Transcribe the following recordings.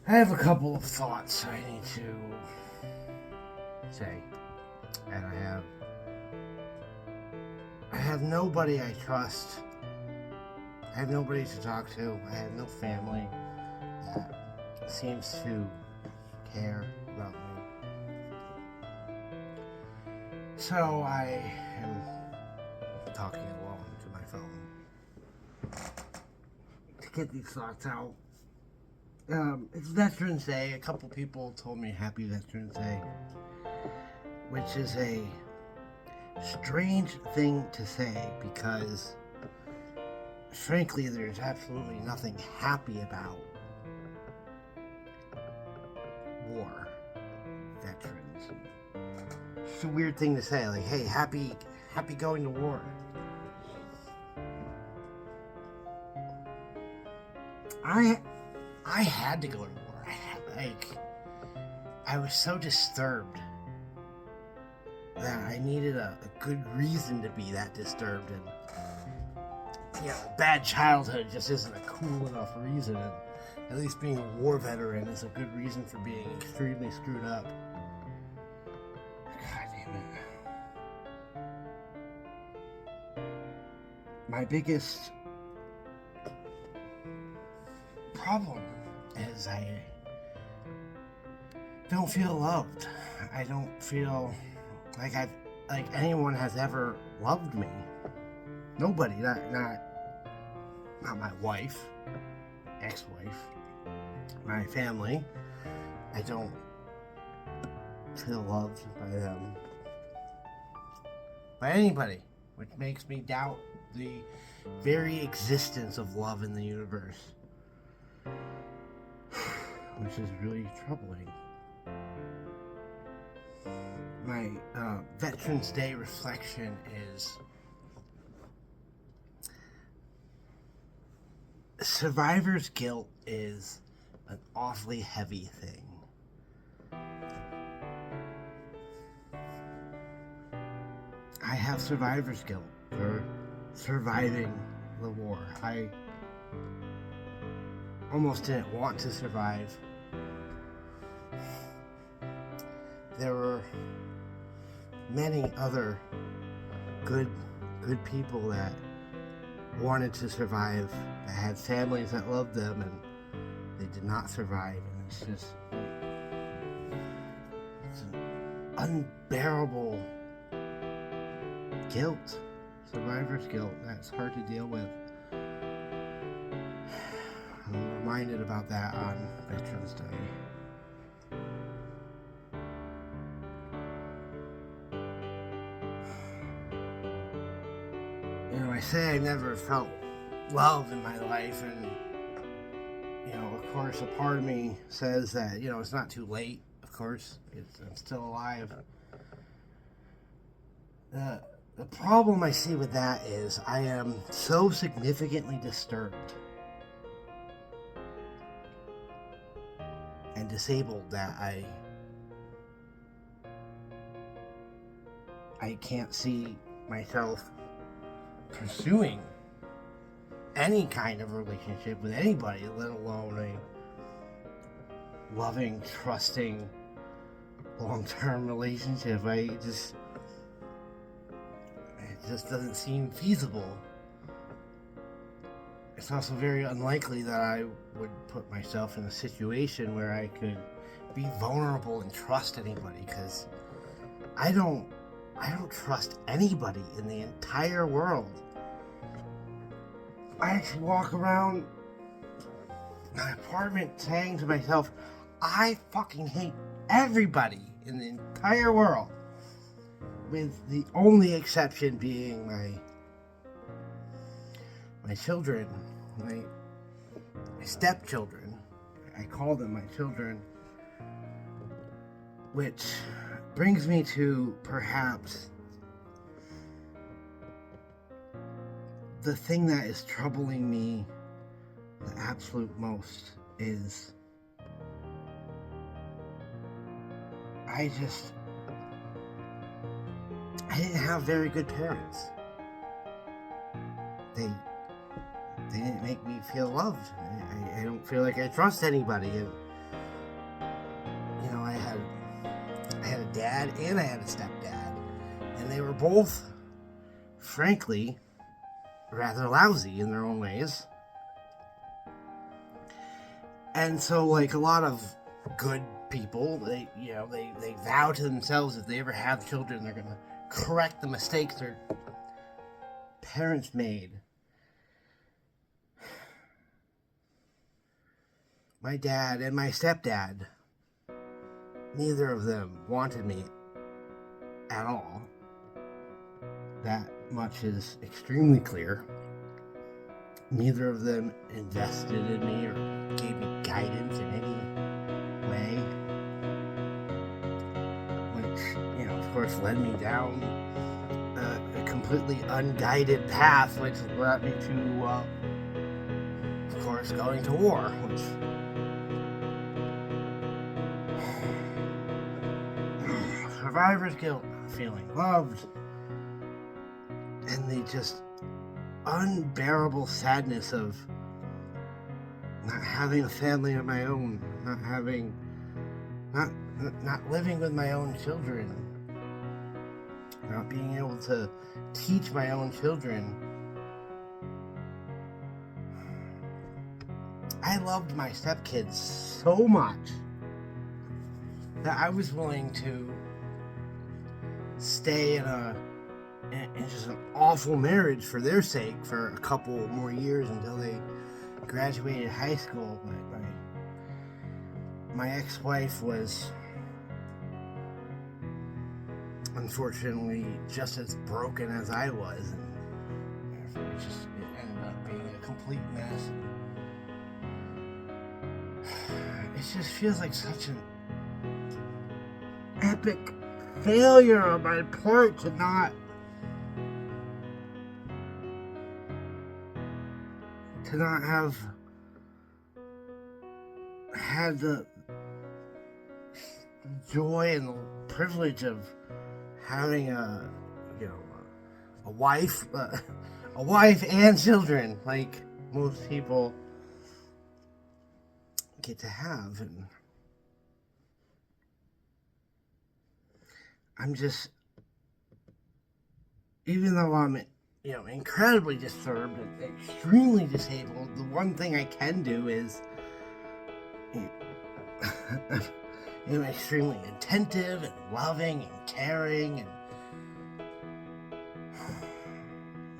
I have a couple of thoughts I need to say, and I have nobody I trust. I have nobody to talk to. I have no family that seems to care about me. So I am talking alone to my phone to get these thoughts out. It's Veterans Day. A couple people told me Happy Veterans Day, which is a strange thing to say because, frankly, there's absolutely nothing happy about war veterans. It's a weird thing to say, like, hey, happy going to war. I had to go to war. I was so disturbed that I needed a good reason to be that disturbed, and bad childhood just isn't a cool enough reason. And at least being a war veteran is a good reason for being extremely screwed up. God damn it. My biggest problem is I don't feel loved. I don't feel like anyone has ever loved me. Nobody, not my wife, ex-wife, my family. I don't feel loved by them, by anybody, which makes me doubt the very existence of love in the universe, which is really troubling. My Veterans Day reflection is survivor's guilt is an awfully heavy thing. I have survivor's guilt for surviving the war. I almost didn't want to survive. There were many other good people that wanted to survive, that had families that loved them, and they did not survive. And it's an unbearable guilt, survivor's guilt. That's hard to deal with. I'm reminded about that on Veterans Day. I say I never felt love in my life, and of course a part of me says that it's not too late. Of course, I'm still alive. The problem I see with that is I am so significantly disturbed and disabled that I can't see myself pursuing any kind of relationship with anybody, let alone a loving, trusting, long-term relationship. It just doesn't seem feasible. It's also very unlikely that I would put myself in a situation where I could be vulnerable and trust anybody, because I don't trust anybody in the entire world. I actually walk around my apartment saying to myself, I fucking hate everybody in the entire world, with the only exception being my children, my stepchildren. I call them my children, which brings me to perhaps the thing that is troubling me the absolute most is I didn't have very good parents. They didn't make me feel loved. I don't feel like I trust anybody. And dad and I had a stepdad. And they were both, frankly, rather lousy in their own ways. And so, like a lot of good people, they vow to themselves if they ever have children, they're going to correct the mistakes their parents made. My dad and my stepdad, neither of them wanted me at all. That much is extremely clear. Neither of them invested in me or gave me guidance in any way, which, of course, led me down a completely unguided path, which led me to, of course, going to war, which survivor's guilt, feeling loved, and the just unbearable sadness of not having a family of my own, not living with my own children, not being able to teach my own children. I loved my stepkids so much that I was willing to stay in just an awful marriage for their sake for a couple more years until they graduated high school. My ex-wife was unfortunately just as broken as I was, and it ended up being a complete mess. It just feels like such an epic failure on my part to not have had the joy and the privilege of having a wife and children like most people get to have. And I'm just, even though I'm incredibly disturbed and extremely disabled, the one thing I can do is extremely attentive and loving and caring, and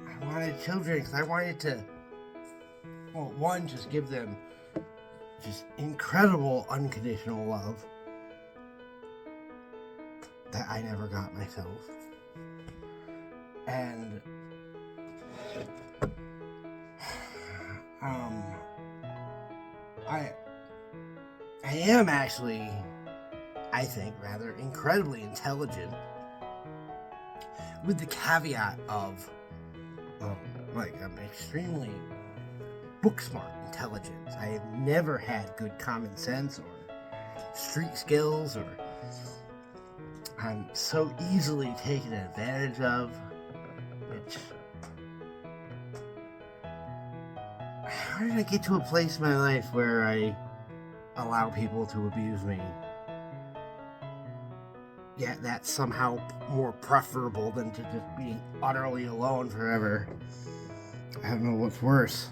I wanted children because I wanted to, one, just give them just incredible unconditional love that I never got myself, and I am actually, I think, rather incredibly intelligent, with the caveat of, I'm extremely book-smart intelligence. I have never had good common sense or street skills, or I'm so easily taken advantage of, which, how did I get to a place in my life where I allow people to abuse me? Yeah, that's somehow more preferable than to just be utterly alone forever. I don't know what's worse.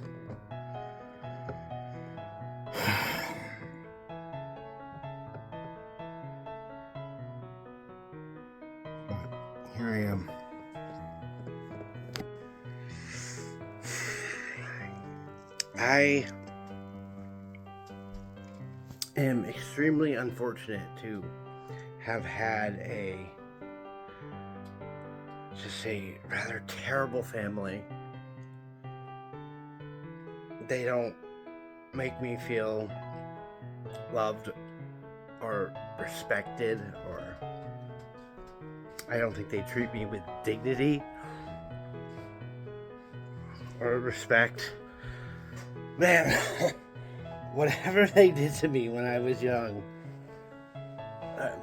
But here I am. I am extremely unfortunate to have had a rather terrible family. They don't make me feel loved or respected, or I don't think they treat me with dignity or respect. Man, whatever they did to me when I was young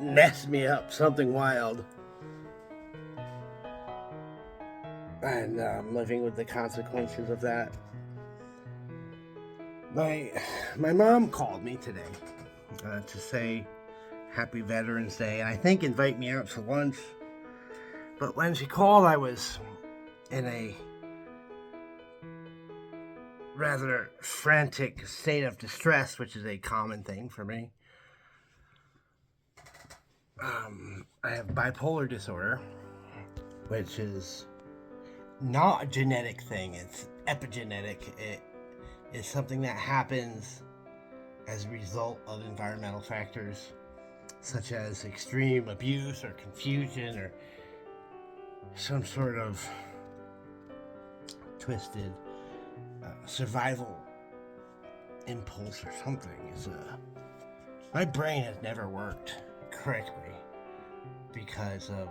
messed me up something wild. And I'm living with the consequences of that. My mom called me today to say Happy Veterans Day, and I think invite me out to lunch. But when she called, I was in a rather frantic state of distress, which is a common thing for me. I have bipolar disorder, which is not a genetic thing, it's epigenetic. It is something that happens as a result of environmental factors such as extreme abuse or confusion or some sort of twisted survival impulse or something. My brain has never worked correctly because of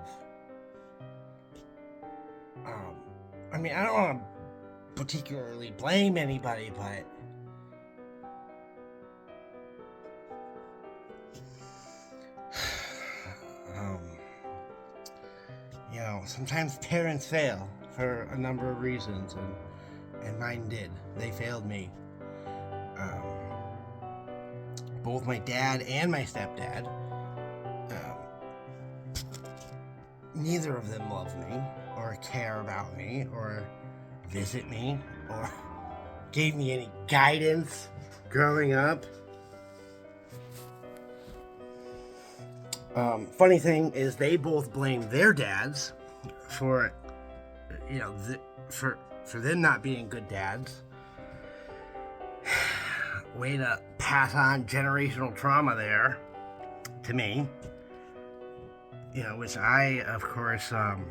I don't want to particularly blame anybody, but sometimes parents fail for a number of reasons, and mine did. They failed me. Both my dad and my stepdad, neither of them love me or care about me or visit me or gave me any guidance growing up. Funny thing is, they both blame their dads for, for them not being good dads. Way to pass on generational trauma there to me. Which I, of course, vowed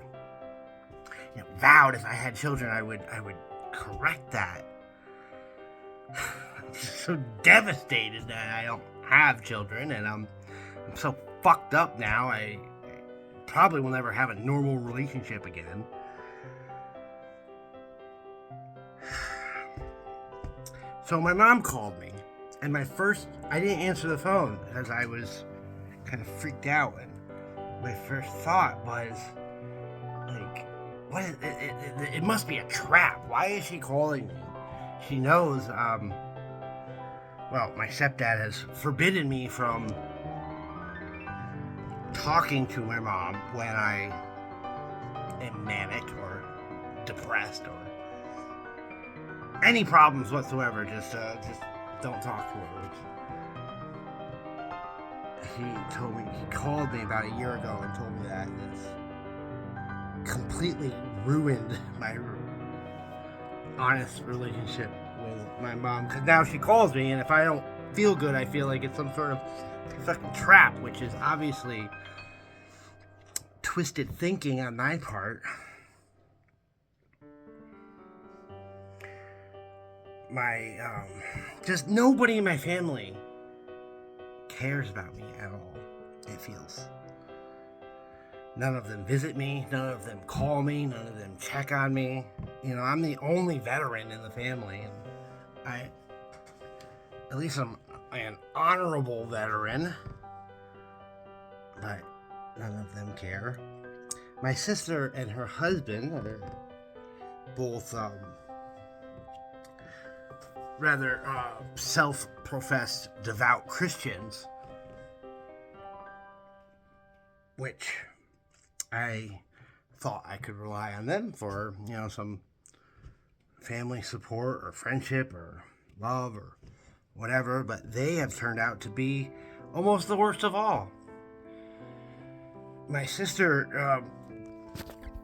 if I had children, I would correct that. I'm so devastated that I don't have children, and I'm so fucked up now. I probably will never have a normal relationship again. So my mom called me, and I didn't answer the phone because I was kind of freaked out, and my first thought was, like, what is it must be a trap. Why is she calling me? She knows, my stepdad has forbidden me from talking to my mom when I am manic or depressed or any problems whatsoever. Just don't talk to her. He called me about a year ago and told me that, and it's completely ruined my honest relationship with my mom, because now she calls me, and if I don't feel good, I feel like it's some sort of fucking trap, which is obviously twisted thinking on my part. Just nobody in my family cares about me at all, it feels. None of them visit me, none of them call me, none of them check on me. I'm the only veteran in the family, and at least I'm an honorable veteran, but none of them care. My sister and her husband are both rather self-professed devout Christians, which I thought I could rely on them for, some family support or friendship or love or whatever, but they have turned out to be almost the worst of all. My sister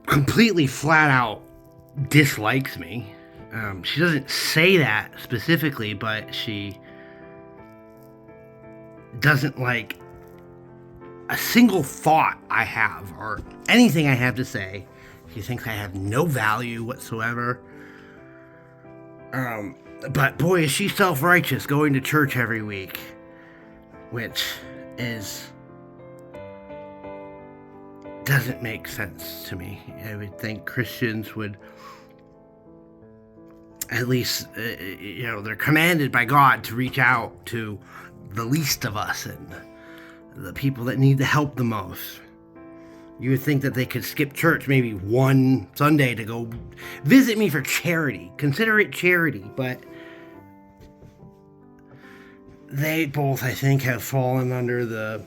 completely flat out dislikes me. She doesn't say that specifically, but she doesn't like a single thought I have or anything I have to say. She thinks I have no value whatsoever. But boy, is she self-righteous, going to church every week, which doesn't make sense to me. I would think Christians would at least, they're commanded by God to reach out to the least of us and the people that need the help the most. You would think that they could skip church maybe one Sunday to go visit me for charity. Consider it charity, but they both, I think, have fallen under the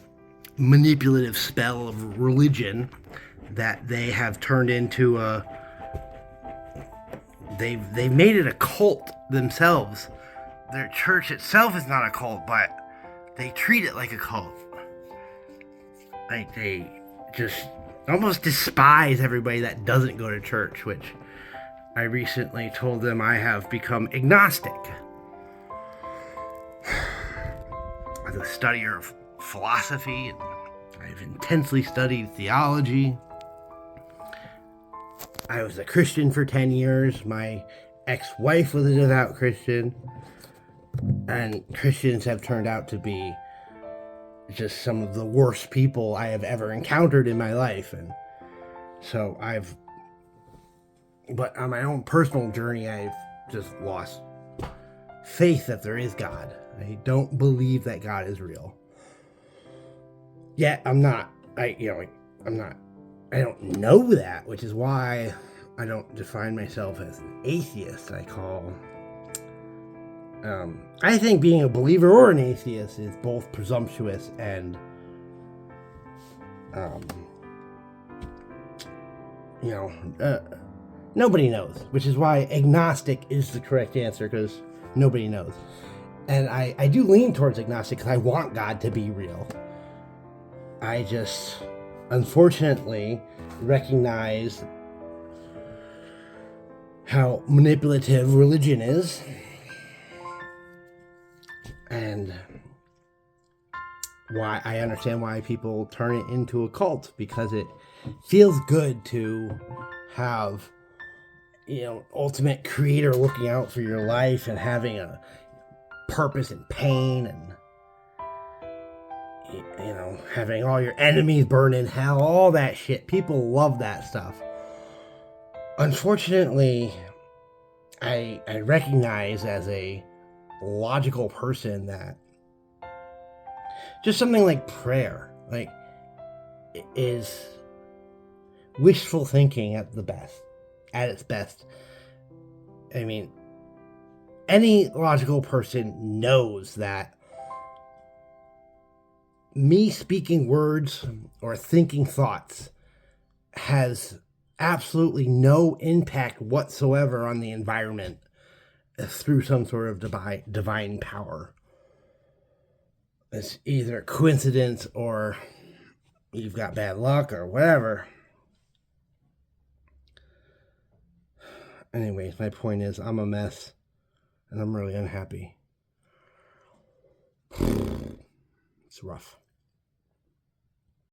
manipulative spell of religion that they have turned into a. They've made it a cult themselves. Their church itself is not a cult, but they treat it like a cult. Like they just almost despise everybody that doesn't go to church, which I recently told them I have become agnostic. As a studier of philosophy, and I've intensely studied theology. I was a Christian for 10 years. My ex-wife was a devout Christian. And Christians have turned out to be just some of the worst people I have ever encountered in my life. And so but on my own personal journey, I've just lost faith that there is God. I don't believe that God is real. Yet I don't know that, which is why I don't define myself as an atheist. I think being a believer or an atheist is both presumptuous and, nobody knows, which is why agnostic is the correct answer, because nobody knows. And I do lean towards agnostic because I want God to be real. I just, unfortunately, recognize how manipulative religion is, and why I understand why people turn it into a cult, because it feels good to have, ultimate creator looking out for your life and having a purpose in pain, and having all your enemies burn in hell, all that shit. People love that stuff. Unfortunately, I recognize as a logical person that just something like prayer, is wishful thinking at its best. I mean, any logical person knows that me speaking words or thinking thoughts has absolutely no impact whatsoever on the environment through some sort of divine power. It's either coincidence or you've got bad luck or whatever. Anyways, my point is I'm a mess and I'm really unhappy. It's rough.